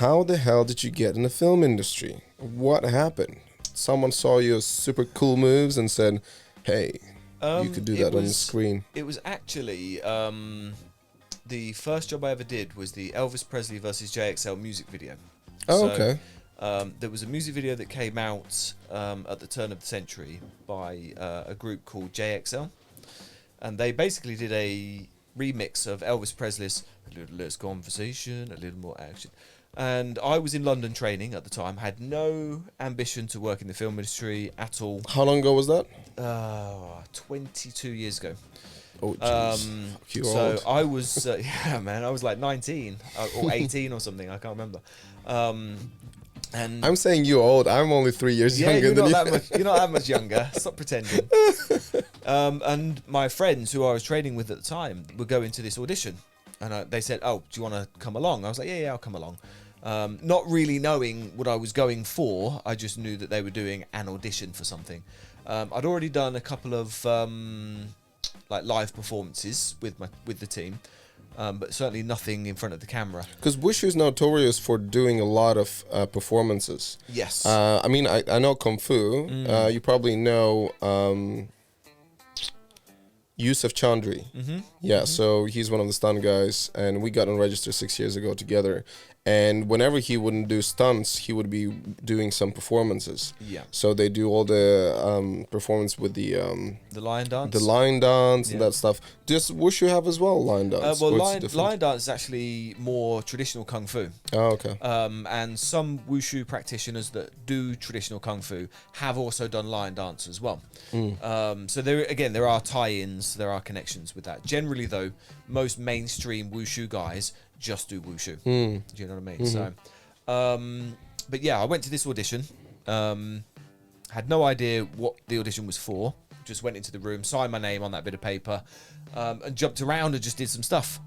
How the hell did you get in the film industry? What happened? Someone saw your super cool moves and said, hey, you could do that on the screen. It was actually the first job I ever did was the Elvis Presley versus JXL music video. Oh, okay. There was a music video that came out at the turn of the century by a group called JXL, and they basically did a remix of Elvis Presley's "A Little Less Conversation, A Little More Action." And I was in London training at the time, had no ambition to work in the film industry at all. How long ago was that? 22 years ago. Oh, jeez. So old. I was, yeah, man, I was like 19 or 18 or something. I can't remember. And I'm saying you're old. I'm only 3 years younger than you. You're not that much younger. Stop pretending. And my friends who I was training with at the time were going to this audition. And they said, oh, do you want to come along? I was like, yeah, I'll come along. Not really knowing what I was going for. I just knew that they were doing an audition for something. I'd already done a couple of like live performances with the team. But certainly nothing in front of the camera. Because Wushu is notorious for doing a lot of performances. Yes. I mean, I know Kung Fu. You probably know Yusuf Chandri. Yeah, so he's one of the stunt guys, and we got on register 6 years ago together. And whenever he wouldn't do stunts, he would be doing some performances. Yeah. So they do all the performance with the lion dance. The lion dance and that stuff. Does Wushu have as well lion dance? Lion dance is actually more traditional Kung Fu. Oh, okay. And some Wushu practitioners that do traditional Kung Fu have also done lion dance as well. So there are tie-ins, there are connections with that. Generally, though, most mainstream Wushu guys just do Wushu. Do you know what I mean? So, but yeah, I went to this audition. Had no idea what the audition was for. Just went into the room, signed my name on that bit of paper, and jumped around and just did some stuff.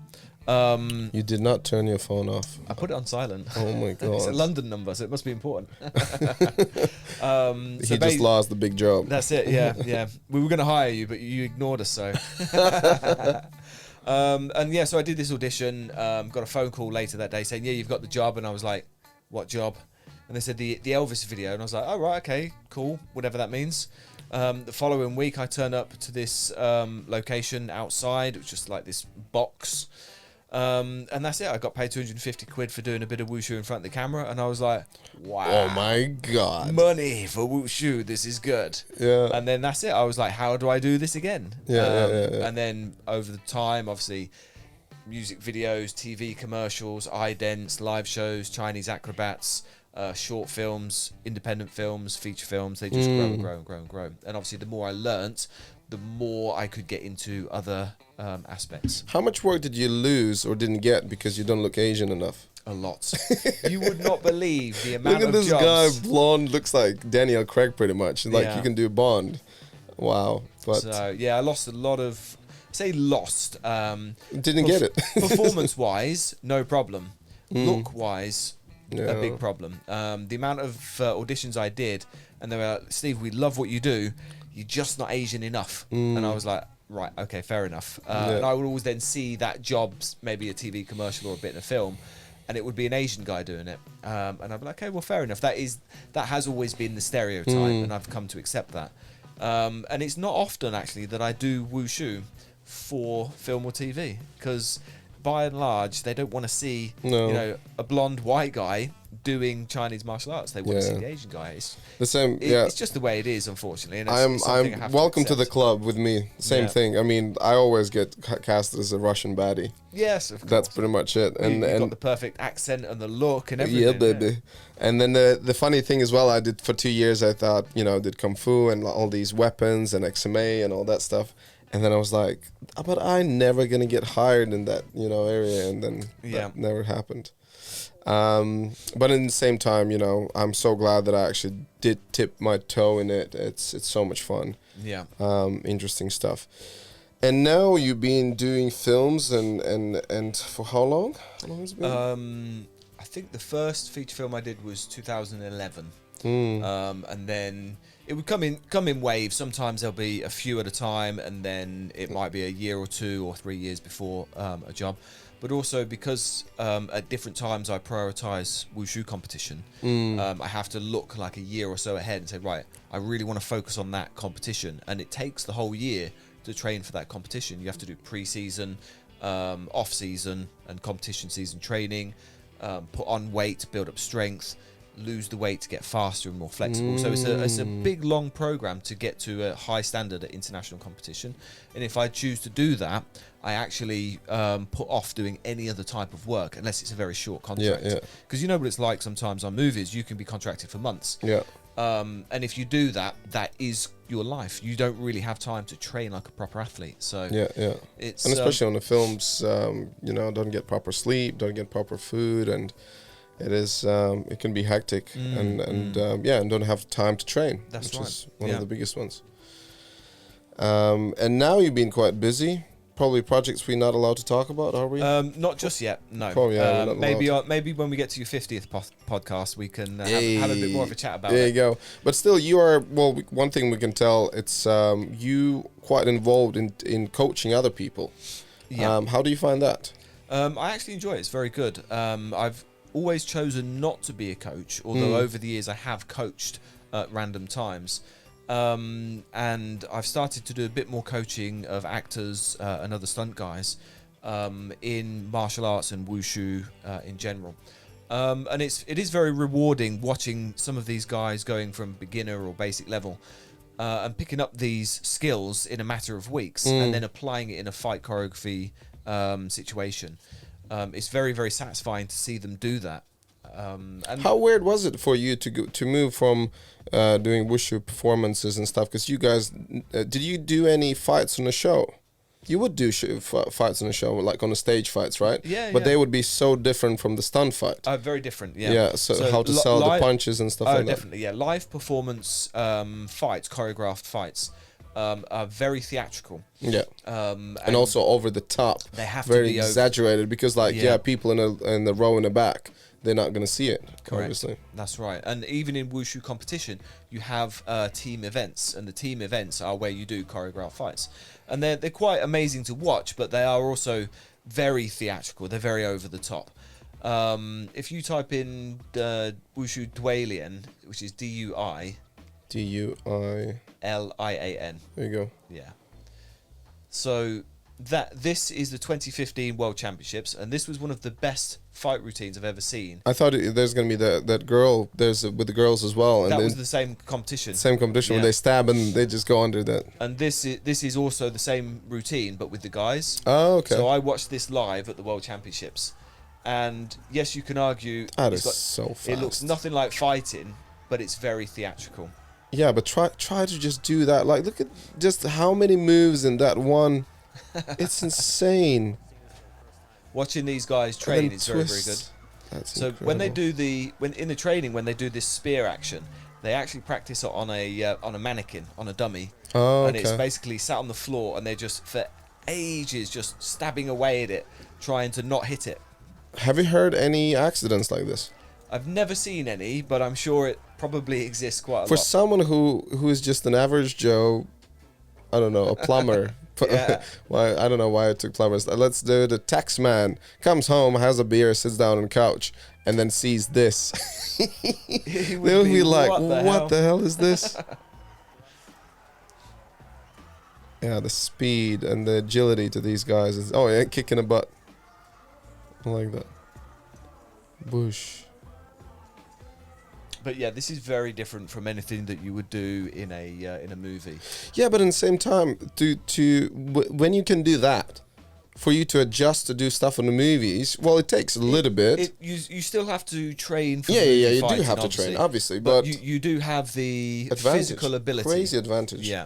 You did not turn your phone off. I put it on silent. Oh my god! It's a London number, so it must be important. He just lost the big job. That's it. Yeah. We were going to hire you, but you ignored us. So. And yeah, so I did this audition, got a phone call later that day saying, yeah, you've got the job. And I was like, what job? And they said the Elvis video. And I was like, oh, right, okay, cool, whatever that means. The following week, I turned up to this location outside. It was just like this box. And that's it. I got paid 250 quid for doing a bit of Wushu in front of the camera. And I was like, wow. Oh, my God. Money for Wushu. This is good. Yeah. And then that's it. I was like, how do I do this again? Yeah. And then over the time, obviously, music videos, TV commercials, idents, live shows, Chinese acrobats, short films, independent films, feature films. They just grow and grow and grow and grow. And obviously, the more I learnt, the more I could get into other aspects. How much work did you lose or didn't get because you don't look Asian enough? A lot. You would not believe the amount of jobs. Look at this guy, blonde, looks like Daniel Craig pretty much. Like you can do Bond. Wow. But so, yeah, I lost a lot of... lost. Didn't get it. Performance-wise, no problem. Look-wise, a big problem. The amount of auditions I did, and they were like, Steve, we love what you do. You're just not Asian enough. And I was like, right, okay, fair enough. And I would always then see that job's maybe a TV commercial or a bit in a film, and it would be an Asian guy doing it. And I'd be like, okay, well, fair enough. That has always been the stereotype, and I've come to accept that. And it's not often, actually, that I do Wushu for film or TV, because by and large, they don't want to see a blonde white guy doing Chinese martial arts. They want to see the Asian guy. It's the same. It's just the way it is, unfortunately. And I'm welcome to the club with me. Same thing. I mean, I always get cast as a Russian baddie. Yes, of course. That's pretty much it. And you've got the perfect accent and the look and everything. Yeah, baby. Yeah. And then the funny thing as well, I did for 2 years. I thought, did Kung Fu and all these weapons and XMA and all that stuff. And then I was like, but I'm never going to get hired in that, area. And then that never happened. But in the same time, I'm so glad that I actually did tip my toe in it. It's so much fun. Yeah. Interesting stuff. And now you've been doing films and for how long? How long has it been? I think the first feature film I did was 2011. And then it would come in waves. Sometimes there'll be a few at a time, and then it might be a year or 2 or 3 years before a job. but also because at different times I prioritize wushu competition. I have to look like a year or so ahead and say, right, I really want to focus on that competition, and it takes the whole year to train for that competition. You have to do pre-season, off-season, and competition season training, put on weight, build up strength, lose the weight to get faster and more flexible. So it's a big, long program to get to a high standard at international competition. And if I choose to do that, I actually put off doing any other type of work unless it's a very short contract. Because you know what it's like sometimes on movies, you can be contracted for months. And if you do that, that is your life. You don't really have time to train like a proper athlete. So it's, and especially on the films, don't get proper sleep, don't get proper food, and it is it can be hectic, and don't have time to train. That's which right. is one of the biggest ones. And now you've been quite busy. Probably projects we're not allowed to talk about, are we? Not just yet, no. Probably, maybe when we get to your 50th podcast, we can have a bit more of a chat about it. There you go. But still, you are, one thing we can tell, it's you quite involved in coaching other people. How do you find that? I actually enjoy it. It's very good. I've always chosen not to be a coach, although over the years I have coached at random times. And I've started to do a bit more coaching of actors and other stunt guys in martial arts and wushu in general. And it is very rewarding watching some of these guys going from beginner or basic level and picking up these skills in a matter of weeks and then applying it in a fight choreography situation. It's very, very satisfying to see them do that. And how weird was it for you to move from doing wushu performances and stuff? Because you guys, did you do any fights on the show? You would do fights on the show, like on the stage fights, right? But they would be so different from the stunt fight. Very different, yeah. So how to sell the punches and stuff like that. Definitely, yeah. Live performance fights, choreographed fights, are very theatrical. And also over the top. They have very to be exaggerated because, people in the row in the back, they're not going to see it. Correct. Obviously. That's right. And even in wushu competition, you have team events, and the team events are where you do choreographed fights, and they're quite amazing to watch, but they are also very theatrical. They're very over the top. If you type in wushu Dualian, which is DUI. LIAN. There you go. Yeah. So this is the 2015 World Championships, and this was one of the best fight routines I've ever seen. I thought there's going to be that girl. There's with the girls as well. And that was the same competition. Same competition when they stab and they just go under that. And this is also the same routine, but with the guys. Oh, okay. So I watched this live at the World Championships, and yes, you can argue that is so fast. It looks nothing like fighting, but it's very theatrical. Yeah, but try to just do that. Like, look at just how many moves in that one. It's insane. Watching these guys train is very, very good. That's so incredible. when they do in the training, when they do this spear action, they actually practice it on a mannequin, on a dummy. Oh, and it's basically sat on the floor, and they're just for ages just stabbing away at it, trying to not hit it. Have you heard any accidents like this? I've never seen any, but I'm sure it probably exists quite a lot. For someone who is just an average Joe, I don't know, a plumber. Why I don't know why I took plumbers. Let's do the tax man comes home, has a beer, sits down on the couch, and then sees this. They'll be like, "What the hell is this?" Yeah, the speed and the agility to these guys is kicking a butt. I like that. Whoosh. But yeah, this is very different from anything that you would do in a movie. Yeah, but at the same time, when you can do that, for you to adjust to do stuff in the movies, well, it takes a little bit. You still have to train for you fighting, do have to train, obviously, but you do have the physical ability. Crazy advantage. Yeah,